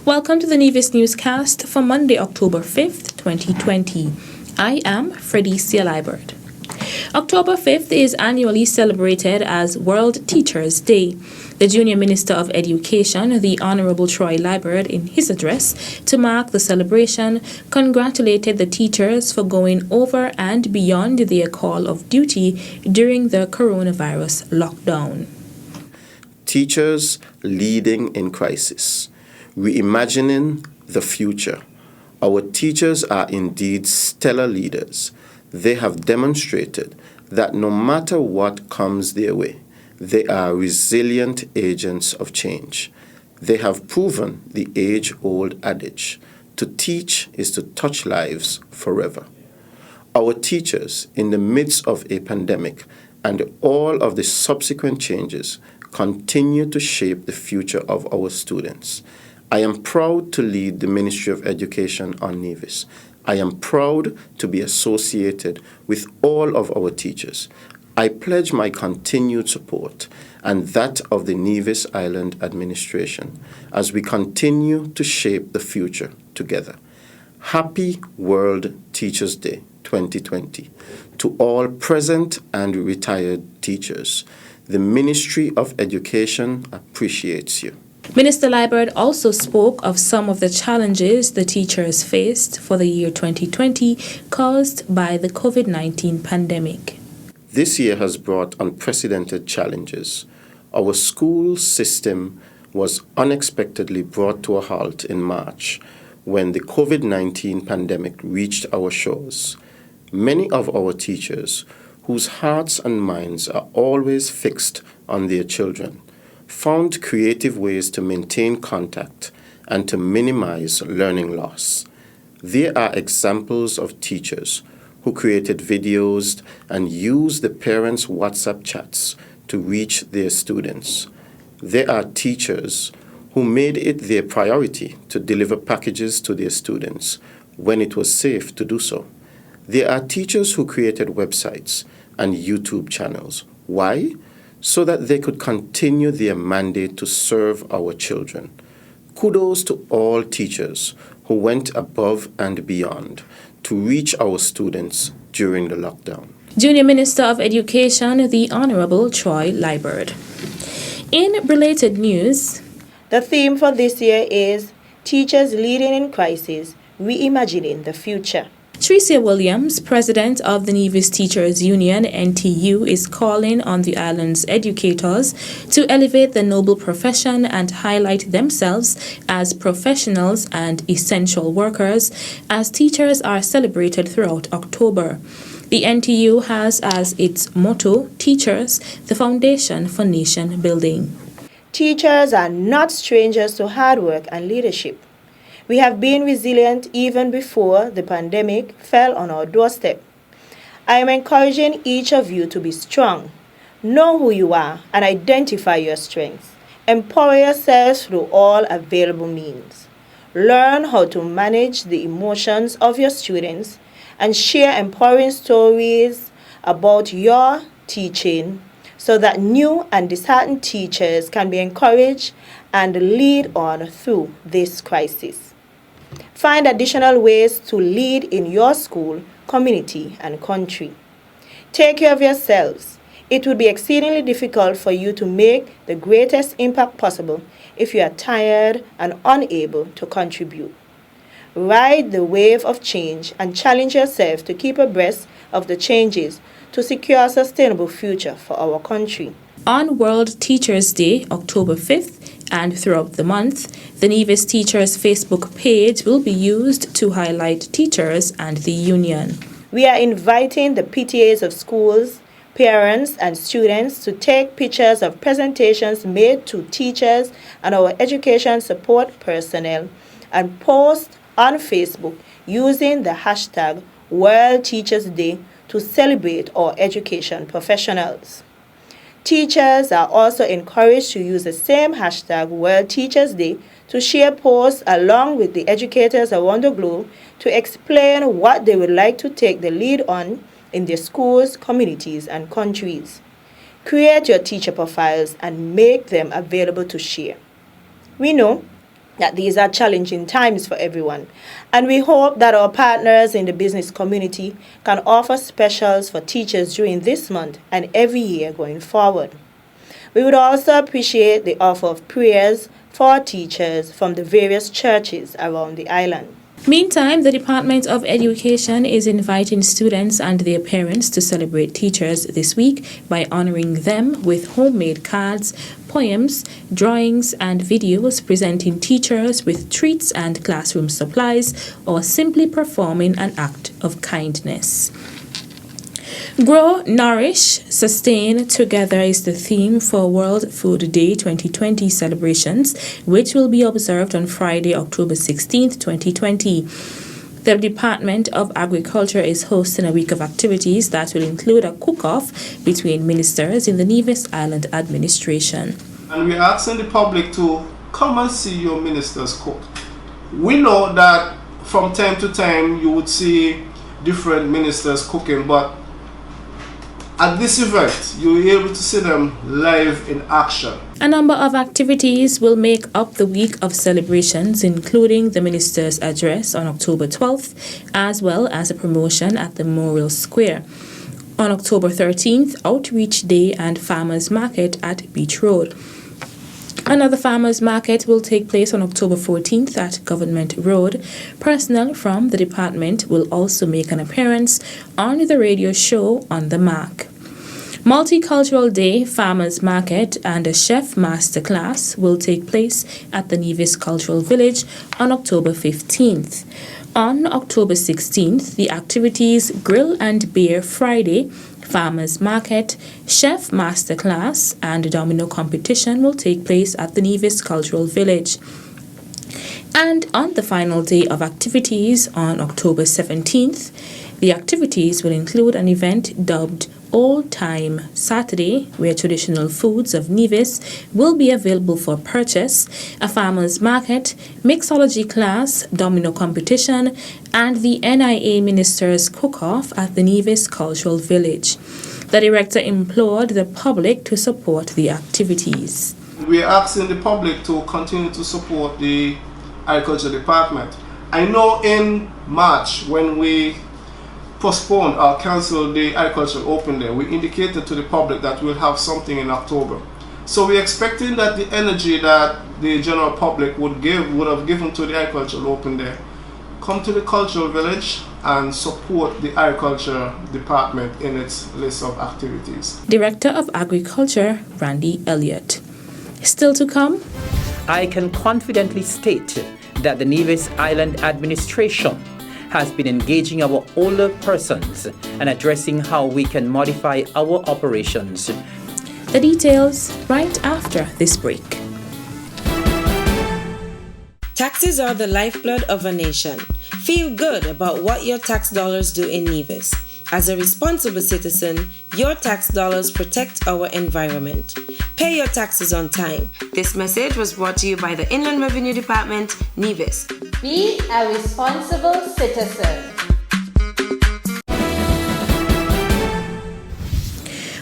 Welcome to the Nevis Newscast for Monday, October 5th, 2020. I am Fredicia Liebert. October 5th is annually celebrated as World Teachers' Day. The Junior Minister of Education, the Honorable Troy Liebert, in his address to mark the celebration, congratulated the teachers for going over and beyond their call of duty during the coronavirus lockdown. Teachers leading in crisis, reimagining the future. Our teachers are indeed stellar leaders. They have demonstrated that no matter what comes their way, they are resilient agents of change. They have proven the age-old adage, to teach is to touch lives forever. Our teachers, in the midst of a pandemic and all of the subsequent changes, continue to shape the future of our students. I am proud to lead the Ministry of Education on Nevis. I am proud to be associated with all of our teachers. I pledge my continued support and that of the Nevis Island Administration as we continue to shape the future together. Happy World Teachers' Day 2020 to all present and retired teachers. The Ministry of Education appreciates you. Minister Liebert also spoke of some of the challenges the teachers faced for the year 2020 caused by the COVID-19 pandemic. This year has brought unprecedented challenges. Our school system was unexpectedly brought to a halt in March when the COVID-19 pandemic reached our shores. Many of our teachers, whose hearts and minds are always fixed on their children, found creative ways to maintain contact and to minimize learning loss. There are examples of teachers who created videos and used the parents' WhatsApp chats to reach their students. There are teachers who made it their priority to deliver packages to their students when it was safe to do so. There are teachers who created websites and YouTube channels. Why? So that they could continue their mandate to serve our children. Kudos to all teachers who went above and beyond to reach our students during the lockdown. Junior Minister of Education, the Honorable Troy Liebert. In related news, the theme for this year is Teachers Leading in Crisis, Reimagining the Future. Tricia Williams, president of the Nevis Teachers Union, NTU, is calling on the island's educators to elevate the noble profession and highlight themselves as professionals and essential workers as teachers are celebrated throughout October. The NTU has as its motto, Teachers, the foundation for nation building. Teachers are not strangers to hard work and leadership. We have been resilient even before the pandemic fell on our doorstep. I am encouraging each of you to be strong. Know who you are and identify your strengths. Empower yourselves through all available means. Learn how to manage the emotions of your students and share empowering stories about your teaching so that new and disheartened teachers can be encouraged and lead on through this crisis. Find additional ways to lead in your school, community, and country. Take care of yourselves. It would be exceedingly difficult for you to make the greatest impact possible if you are tired and unable to contribute. Ride the wave of change and challenge yourself to keep abreast of the changes to secure a sustainable future for our country. On World Teachers' Day, October 5th, and throughout the month, the Nevis Teachers Facebook page will be used to highlight teachers and the union. We are inviting the PTAs of schools, parents, and students to take pictures of presentations made to teachers and our education support personnel and post on Facebook using the hashtag World Teachers' Day to celebrate our education professionals. Teachers are also encouraged to use the same hashtag World Teachers' Day to share posts along with the educators around the globe to explain what they would like to take the lead on in their schools, communities, and countries. Create your teacher profiles and make them available to share. We know that these are challenging times for everyone, and we hope that our partners in the business community can offer specials for teachers during this month and every year going forward. We would also appreciate the offer of prayers for teachers from the various churches around the island. Meantime, the Department of Education is inviting students and their parents to celebrate teachers this week by honoring them with homemade cards, poems, drawings, and videos presenting teachers with treats and classroom supplies, or simply performing an act of kindness. Grow, Nourish, Sustain Together is the theme for World Food Day 2020 celebrations, which will be observed on Friday, October 16th, 2020. The Department of Agriculture is hosting a week of activities that will include a cook-off between ministers in the Nevis Island administration. And we're asking the public to come and see your ministers cook. We know that from time to time you would see different ministers cooking, but at this event, you'll be able to see them live in action. A number of activities will make up the week of celebrations, including the Minister's Address on October 12th, as well as a promotion at the Memorial Square. On October 13th, Outreach Day and Farmers Market at Beach Road. Another farmers market will take place on October 14th at Government Road. Personnel from the department will also make an appearance on the radio show On the Mark. Multicultural Day, Farmers Market, and a Chef Masterclass will take place at the Nevis Cultural Village on October 15th. On October 16th, the activities Grill and Beer Friday, Farmers Market, Chef Masterclass, and Domino Competition will take place at the Nevis Cultural Village. And on the final day of activities, on October 17th, the activities will include an event dubbed Old Time Saturday, where traditional foods of Nevis will be available for purchase, a farmers market, mixology class, domino competition, and the N.I.A. Minister's Cook-Off at the Nevis Cultural Village. The director implored the public to support the activities. We are asking the public to continue to support the Agriculture Department. I know in March, when we postponed or cancelled the Agricultural Open Day, we indicated to the public that we'll have something in October. So we're expecting that the energy that the general public would have given to the Agricultural Open Day, come to the Cultural Village and support the Agriculture Department in its list of activities. Director of Agriculture, Randy Elliott. Still to come? I can confidently state that the Nevis Island administration has been engaging our older persons and addressing how we can modify our operations. The details right after this break. Taxes are the lifeblood of a nation. Feel good about what your tax dollars do in Nevis. As a responsible citizen, your tax dollars protect our environment. Pay your taxes on time. This message was brought to you by the Inland Revenue Department, Nevis. Be a responsible citizen.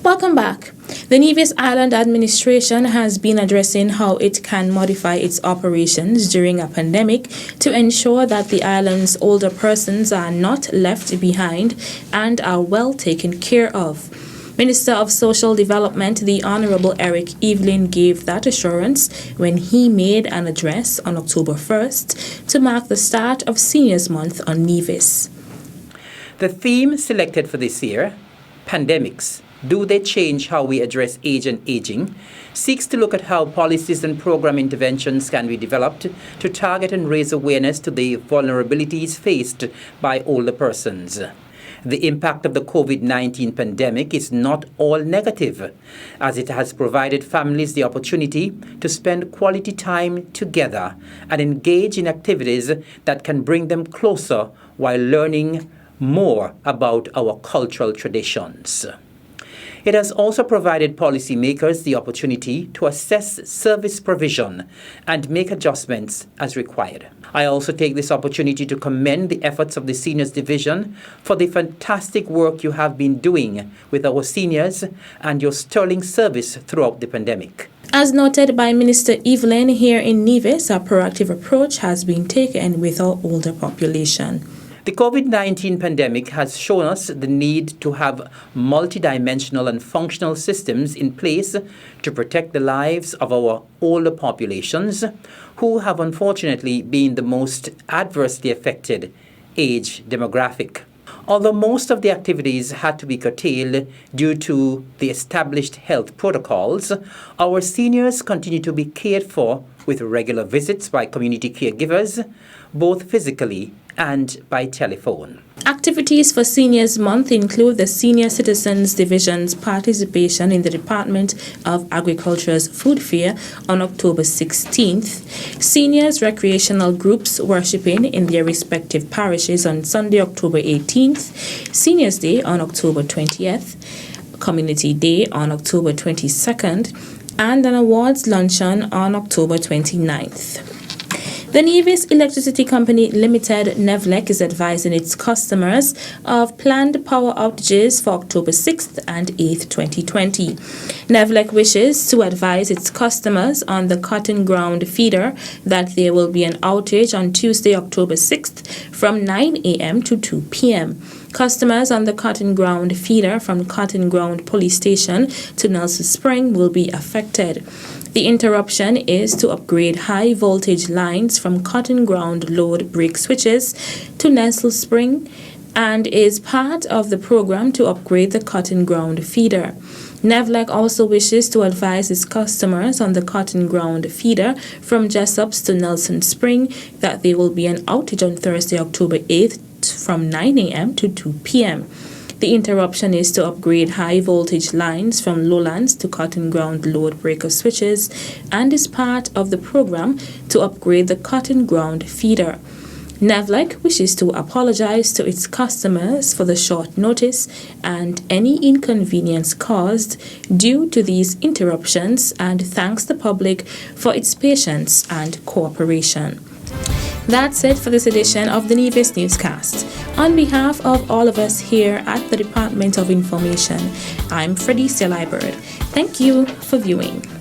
Welcome back. The Nevis Island administration has been addressing how it can modify its operations during a pandemic to ensure that the island's older persons are not left behind and are well taken care of. Minister of Social Development, the Honorable Eric Evelyn, gave that assurance when he made an address on October 1st to mark the start of Seniors Month on Nevis. The theme selected for this year, Pandemics, Do They Change How We Address Age and Aging?, seeks to look at how policies and program interventions can be developed to target and raise awareness to the vulnerabilities faced by older persons. The impact of the COVID-19 pandemic is not all negative, as it has provided families the opportunity to spend quality time together and engage in activities that can bring them closer while learning more about our cultural traditions. It has also provided policymakers the opportunity to assess service provision and make adjustments as required. I also take this opportunity to commend the efforts of the Seniors Division for the fantastic work you have been doing with our seniors and your sterling service throughout the pandemic. As noted by Minister Evelyn here in Nevis, a proactive approach has been taken with our older population. The COVID-19 pandemic has shown us the need to have multidimensional and functional systems in place to protect the lives of our older populations, who have unfortunately been the most adversely affected age demographic. Although most of the activities had to be curtailed due to the established health protocols, our seniors continue to be cared for with regular visits by community caregivers, both physically and by telephone. Activities for Seniors Month include the Senior Citizens Division's participation in the Department of Agriculture's Food Fair on October 16th, seniors recreational groups worshipping in their respective parishes on Sunday, October 18th, Seniors Day on October 20th, Community Day on October 22nd, and an awards luncheon on October 29th. The Nevis Electricity Company Limited, NEVLEC, is advising its customers of planned power outages for October 6th and 8th, 2020. NEVLEC wishes to advise its customers on the cotton ground feeder that there will be an outage on Tuesday, October 6th from 9 a.m. to 2 p.m. Customers on the Cotton Ground feeder from Cotton Ground Police Station to Nelson Spring will be affected. The interruption is to upgrade high voltage lines from Cotton Ground load break switches to Nelson Spring and is part of the program to upgrade the Cotton Ground feeder. NEVLEC also wishes to advise its customers on the Cotton Ground feeder from Jessops to Nelson Spring that there will be an outage on Thursday, October 8th from 9 a.m. to 2 p.m. The interruption is to upgrade high voltage lines from Lowlands to Cotton Ground load breaker switches and is part of the program to upgrade the Cotton Ground feeder. NEVLEC wishes to apologize to its customers for the short notice and any inconvenience caused due to these interruptions and thanks the public for its patience and cooperation. That's it for this edition of the Nevis Newscast. On behalf of all of us here at the Department of Information, I'm Freddie Liebert. Thank you for viewing.